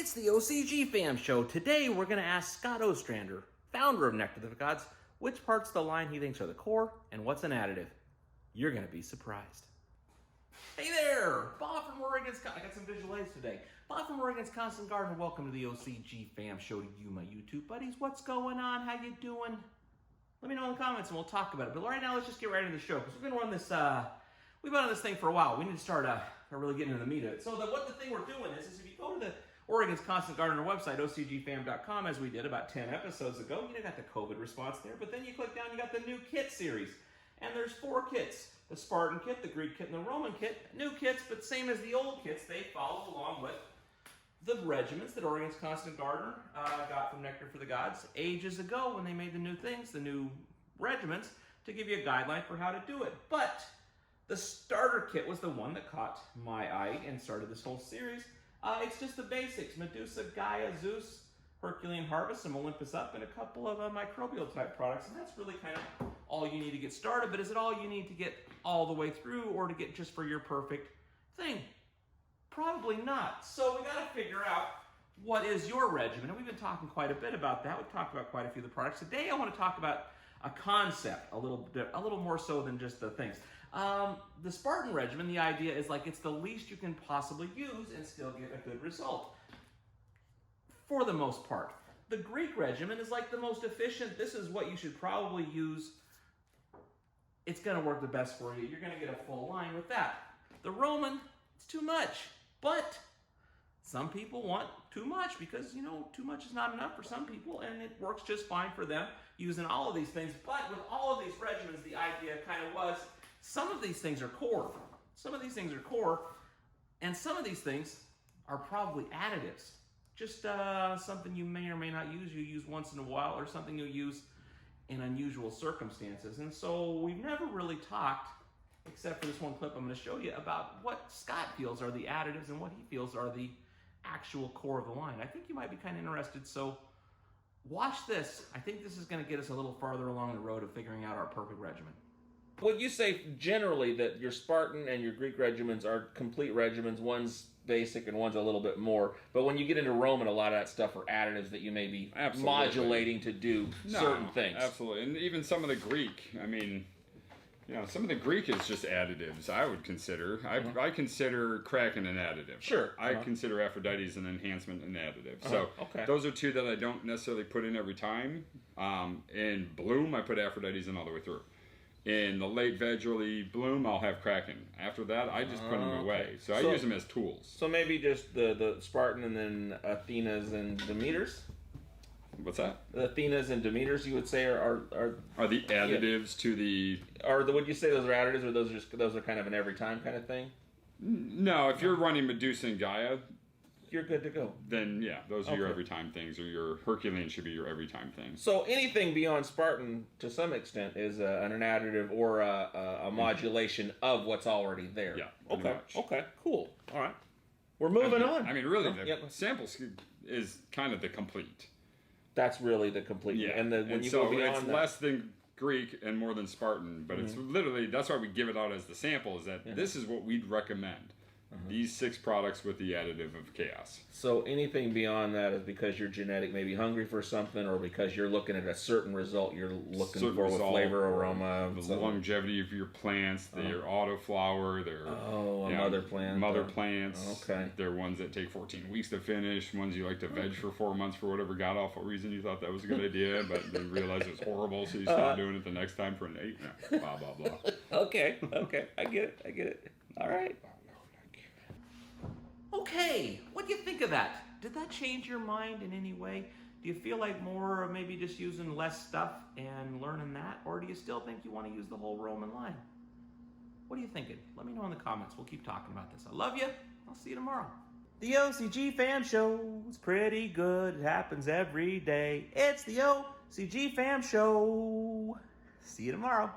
It's the OCGFAM show. Today we're going to ask Scott Ostrander, founder of Nectar of the Gods, which parts of the line he thinks are the core and what's an additive. You're going to be surprised. Hey there! Bob from Oregon's... I got some visual aids today. Bob from Oregon's Constant Garden. Welcome to the OCGFAM show to you, my YouTube buddies. What's going on? How you doing? Let me know in the comments and we'll talk about it. But right now, let's just get right into the show because we're going to run this... We've been on this thing for a while. We need to start really getting into the meat of it. So what the thing we're doing is if you go to the Oregon's Constant Gardener website, OCGFAM.com, as we did about 10 episodes ago, you got the COVID response there, but then you click down, you got the new kit series. And there's 4 kits. The Spartan kit, the Greek kit, and the Roman kit. New kits, but same as the old kits, they follow along with the regimens that Oregon's Constant Gardener got from Nectar for the Gods ages ago when they made the new things, the new regimens, to give you a guideline for how to do it. But the starter kit was the one that caught my eye and started this whole series. It's just the basics: Medusa, Gaia, Zeus, Herculean Harvest, some Olympus Up, and a couple of microbial type products. And that's really kind of all you need to get started. But is it all you need to get all the way through or to get just for your perfect thing? Probably not. So we got to figure out what is your regimen. And we've been talking quite a bit about that. We've talked about quite a few of the products. Today I want to talk about a concept a little more so than just the things. The Spartan regimen, the idea is like it's the least you can possibly use and still get a good result. For the most part. The Greek regimen is like the most efficient. This is what you should probably use. It's going to work the best for you. You're going to get a full line with that. The Roman, it's too much. But some people want too much because, too much is not enough for some people, and it works just fine for them using all of these things. But with all of these regimens, the idea kind of was some of these things are core. Some of these things are core, and some of these things are probably additives. Just something you may or may not use. You use once in a while, or something you use in unusual circumstances. And so we've never really talked, except for this one clip I'm going to show you, about what Scott feels are the additives and what he feels are the actual core of the line. I think you might be kind of interested, so watch this. I think this is going to get us a little farther along the road of figuring out our perfect regimen. Would you say generally that your Spartan and your Greek regimens are complete regimens? One's basic and one's a little bit more. But when you get into Roman, a lot of that stuff are additives that you may be modulating to do certain things. Absolutely. And even some of the Greek, some of the Greek is just additives, I would consider. I consider Kraken an additive. Sure. I consider Aphrodite's an enhancement an additive. So those are two that I don't necessarily put in every time. In Bloom, I put Aphrodite's in all the way through. In the late veg, early bloom, I'll have Kraken. After that, I just put them away. So I use them as tools. So maybe just the Spartan and then Athenas and Demeters? What's that? The Athenas and Demeters, you would say, are the additives to the... Would you say those are additives, or those are kind of an every time kind of thing? No, if you're running Medusa and Gaia, you're good to go. Then yeah, those are your every time things, or your Herculean should be your every time thing. So anything beyond Spartan, to some extent, is an additive or a modulation of what's already there. Yeah. Okay. Cool. All right. We're moving on. Really, the sample is kind of the complete. That's really the complete. Yeah. And when you so go beyond it's less than Greek and more than Spartan, but it's literally, that's why we give it out as the sample, is that this is what we'd recommend. These 6 products with the additive of chaos. So anything beyond that is because you're genetic, maybe hungry for something, or because you're looking at a certain result you're looking for with flavor, aroma, the longevity of your plants, their autoflower, their mother plants. Okay, they're ones that take 14 weeks to finish. Ones you like to veg for 4 months for whatever god awful reason you thought that was a good idea, but then realized it was horrible, so you stopped doing it the next time for an 8. Blah blah blah. Okay, I get it. All right. Okay, what do you think of that? Did that change your mind in any way? Do you feel like more of maybe just using less stuff and learning that? Or do you still think you want to use the whole Roman line? What are you thinking? Let me know in the comments. We'll keep talking about this. I love you. I'll see you tomorrow. The OCGFAM show is pretty good. It happens every day. It's the OCGFAM show. See you tomorrow.